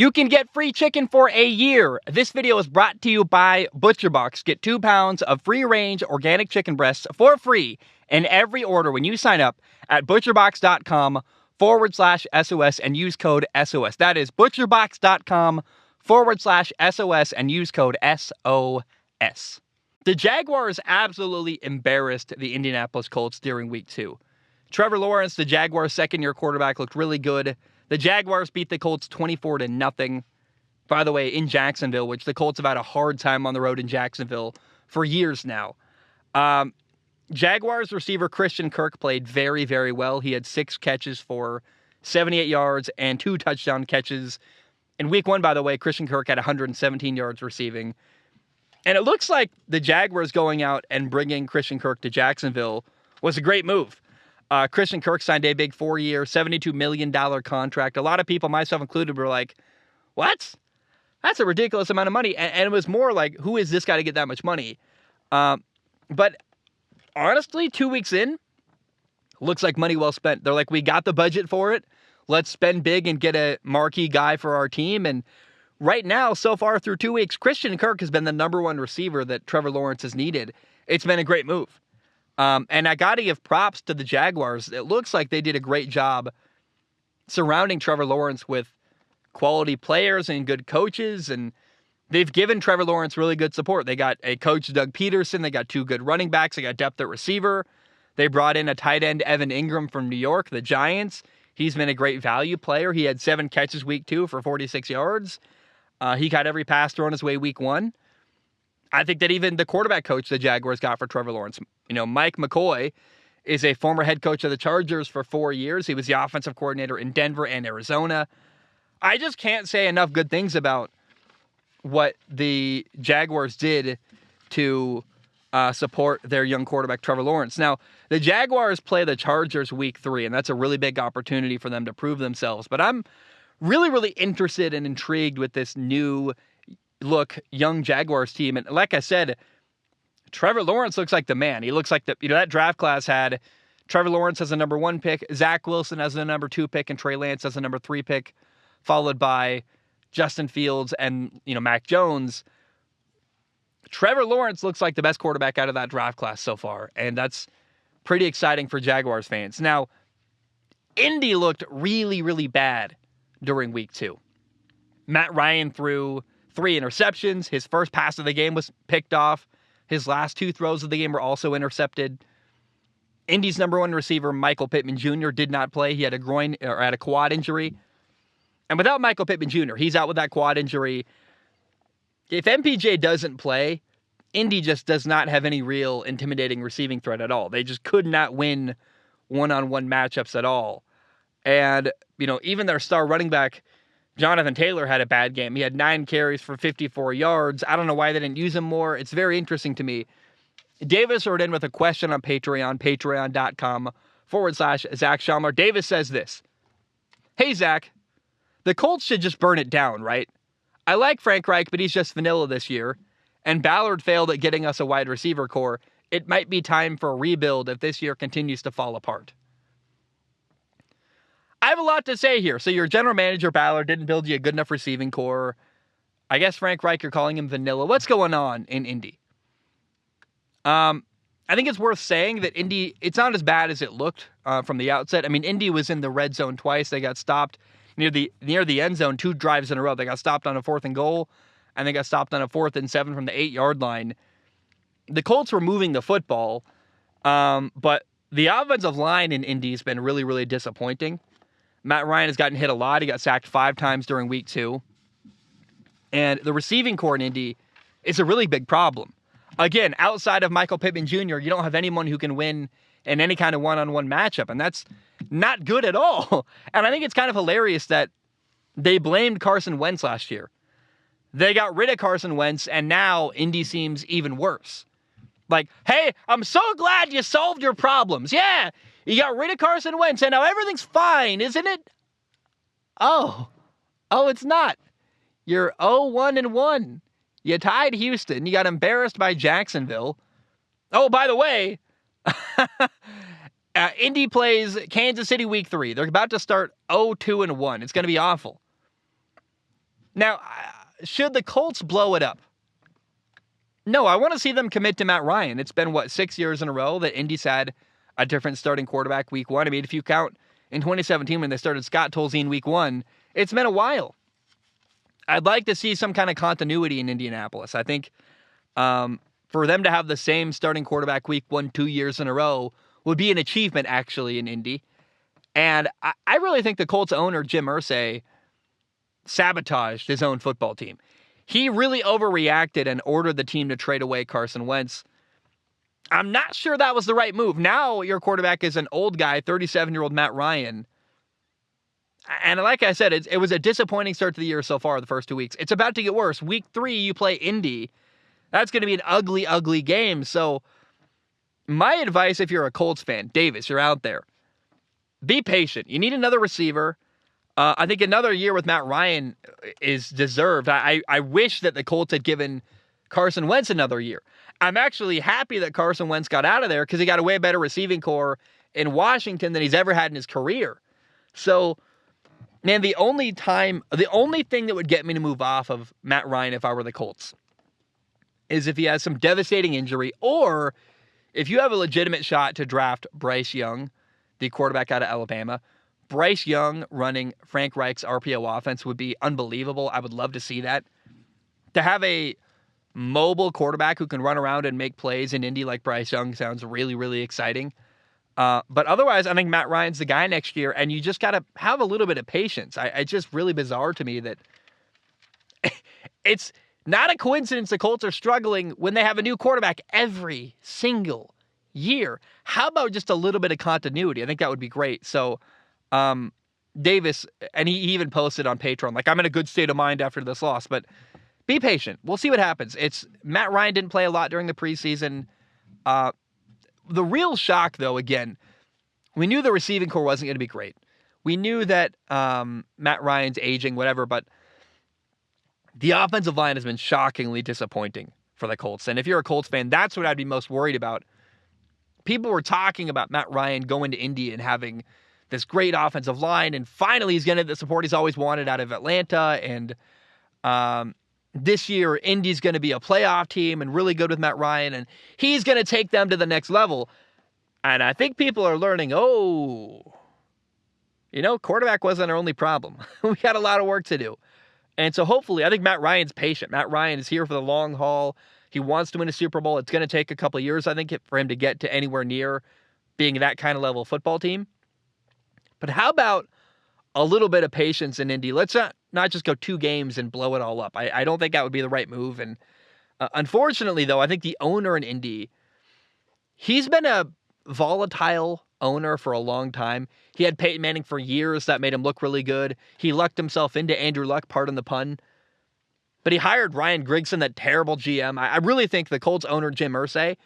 You can get free chicken for a year. This video is brought to you by ButcherBox. Get 2 pounds of free-range organic chicken breasts for free in every order when you sign up at butcherbox.com/SOS and use code SOS. That is butcherbox.com/SOS and use code SOS. The Jaguars absolutely embarrassed the Indianapolis Colts during week 2. Trevor Lawrence, the Jaguars' second-year quarterback, looked really good. The Jaguars beat the Colts 24-0. By the way, in Jacksonville, which the Colts have had a hard time on the road in Jacksonville for years now. Jaguars receiver Christian Kirk played very, very well. He had 6 catches for 78 yards and 2 touchdown catches. In week 1, by the way, Christian Kirk had 117 yards receiving. And it looks like the Jaguars going out and bringing Christian Kirk to Jacksonville was a great move. Christian Kirk signed a big 4-year, $72 million contract. A lot of people, myself included, were like, what? That's a ridiculous amount of money. And it was more like, who is this guy to get that much money? But honestly, 2 weeks in, looks like money well spent. They're like, we got the budget for it. Let's spend big and get a marquee guy for our team. And right now, so far through 2 weeks, Christian Kirk has been the number 1 receiver that Trevor Lawrence has needed. It's been a great move. And I got to give props to the Jaguars. It looks like they did a great job surrounding Trevor Lawrence with quality players and good coaches. And they've given Trevor Lawrence really good support. They got a coach, Doug Peterson. They got 2 good running backs. They got depth at receiver. They brought in a tight end, Evan Ingram from New York, the Giants. He's been a great value player. He had 7 catches week 2 for 46 yards. He got every pass thrown his way week 1. I think that even the quarterback coach the Jaguars got for Trevor Lawrence, Mike McCoy, is a former head coach of the Chargers for 4 years. He was the offensive coordinator in Denver and Arizona. I just can't say enough good things about what the Jaguars did to support their young quarterback, Trevor Lawrence. Now, the Jaguars play the Chargers week 3, and that's a really big opportunity for them to prove themselves. But I'm really, really interested and intrigued with this new look young Jaguars team. And like I said, Trevor Lawrence looks like the man. He looks like that draft class had Trevor Lawrence as the number 1 pick, Zach Wilson as the number 2 pick, and Trey Lance as the number 3 pick, followed by Justin Fields and, Mac Jones. Trevor Lawrence looks like the best quarterback out of that draft class so far, and that's pretty exciting for Jaguars fans. Now, Indy looked really, really bad during week 2. Matt Ryan threw 3 interceptions. His first pass of the game was picked off. His last 2 throws of the game were also intercepted. Indy's number 1 receiver, Michael Pittman Jr., did not play. He had a quad injury. And without Michael Pittman Jr., he's out with that quad injury. If MPJ doesn't play, Indy just does not have any real intimidating receiving threat at all. They just could not win one-on-one matchups at all. And, even their star running back, Jonathan Taylor, had a bad game. He had 9 carries for 54 yards. I don't know why they didn't use him more. It's very interesting to me. Davis wrote in with a question on Patreon, patreon.com/Zach Schaumler. Davis says this: Hey, Zach, the Colts should just burn it down, right? I like Frank Reich, but he's just vanilla this year. And Ballard failed at getting us a wide receiver core. It might be time for a rebuild if this year continues to fall apart. I have a lot to say here. So your general manager, Ballard, didn't build you a good enough receiving core. I guess Frank Reich, you're calling him vanilla. What's going on in Indy? I think it's worth saying that Indy, it's not as bad as it looked from the outset. I mean, Indy was in the red zone twice. They got stopped near the end zone 2 drives in a row. They got stopped on a 4th and goal, and they got stopped on a 4th and 7 from the 8-yard line. The Colts were moving the football, but the offensive line in Indy has been really, really disappointing. Matt Ryan has gotten hit a lot. He got sacked 5 times during week 2. And the receiving core in Indy is a really big problem. Again, outside of Michael Pittman Jr., you don't have anyone who can win in any kind of one-on-one matchup, and that's not good at all. And I think it's kind of hilarious that they blamed Carson Wentz last year. They got rid of Carson Wentz, and now Indy seems even worse. Like, hey, I'm so glad you solved your problems. Yeah, you got rid of Carson Wentz, and now everything's fine, isn't it? Oh, it's not. You're 0-1-1. You tied Houston. You got embarrassed by Jacksonville. Oh, by the way, Indy plays Kansas City week 3. They're about to start 0-2-1. It's going to be awful. Now, should the Colts blow it up? No, I want to see them commit to Matt Ryan. It's been, 6 years in a row that Indy's had a different starting quarterback week one. I mean, if you count in 2017 when they started Scott Tolzien week one, it's been a while. I'd like to see some kind of continuity in Indianapolis. I think for them to have the same starting quarterback week one 2 years in a row would be an achievement, actually, in Indy. And I really think the Colts owner, Jim Irsay, sabotaged his own football team. He really overreacted and ordered the team to trade away Carson Wentz. I'm not sure that was the right move. Now your quarterback is an old guy, 37-year-old Matt Ryan. And like I said, it was a disappointing start to the year so far, the first 2 weeks. It's about to get worse. Week 3, you play Indy. That's going to be an ugly, ugly game. So my advice, if you're a Colts fan, Davis, you're out there, be patient. You need another receiver. I think another year with Matt Ryan is deserved. I wish that the Colts had given Carson Wentz another year. I'm actually happy that Carson Wentz got out of there because he got a way better receiving core in Washington than he's ever had in his career. So, man, the only thing that would get me to move off of Matt Ryan if I were the Colts is if he has some devastating injury, or if you have a legitimate shot to draft Bryce Young, the quarterback out of Alabama. Bryce Young running Frank Reich's RPO offense would be unbelievable. I would love to see that. To have a mobile quarterback who can run around and make plays in Indy like Bryce Young sounds really, really exciting. But otherwise, I think Matt Ryan's the guy next year, and you just got to have a little bit of patience. It's just really bizarre to me that it's not a coincidence the Colts are struggling when they have a new quarterback every single year. How about just a little bit of continuity? I think that would be great. So, Davis, and he even posted on Patreon, like, I'm in a good state of mind after this loss, but be patient. We'll see what happens. Matt Ryan didn't play a lot during the preseason. The real shock, though, again, we knew the receiving core wasn't going to be great. We knew that Matt Ryan's aging, whatever, but the offensive line has been shockingly disappointing for the Colts. And if you're a Colts fan, that's what I'd be most worried about. People were talking about Matt Ryan going to Indy and having this great offensive line, and finally he's going to get the support he's always wanted out of Atlanta. And this year, Indy's going to be a playoff team and really good with Matt Ryan, and he's going to take them to the next level. And I think people are learning, quarterback wasn't our only problem. We got a lot of work to do. And so hopefully, I think Matt Ryan's patient. Matt Ryan is here for the long haul. He wants to win a Super Bowl. It's going to take a couple of years, I think, for him to get to anywhere near being that kind of level football team. But how about a little bit of patience in Indy? Let's not just go 2 games and blow it all up. I don't think that would be the right move. And unfortunately, though, I think the owner in Indy, he's been a volatile owner for a long time. He had Peyton Manning for years. That made him look really good. He lucked himself into Andrew Luck, pardon the pun. But he hired Ryan Grigson, that terrible GM. I really think the Colts owner, Jim Irsay,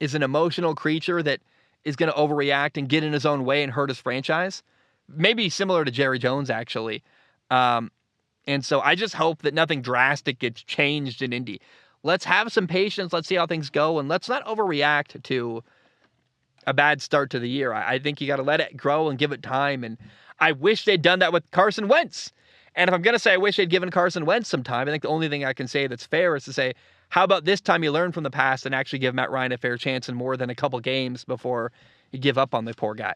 is an emotional creature that is going to overreact and get in his own way and hurt his franchise. Maybe similar to Jerry Jones, actually. And so I just hope that nothing drastic gets changed in Indy. Let's have some patience. Let's see how things go. And let's not overreact to a bad start to the year. I think you got to let it grow and give it time. And I wish they'd done that with Carson Wentz. And if I'm going to say I wish they'd given Carson Wentz some time, I think the only thing I can say that's fair is to say, how about this time you learn from the past and actually give Matt Ryan a fair chance in more than a couple games before you give up on the poor guy?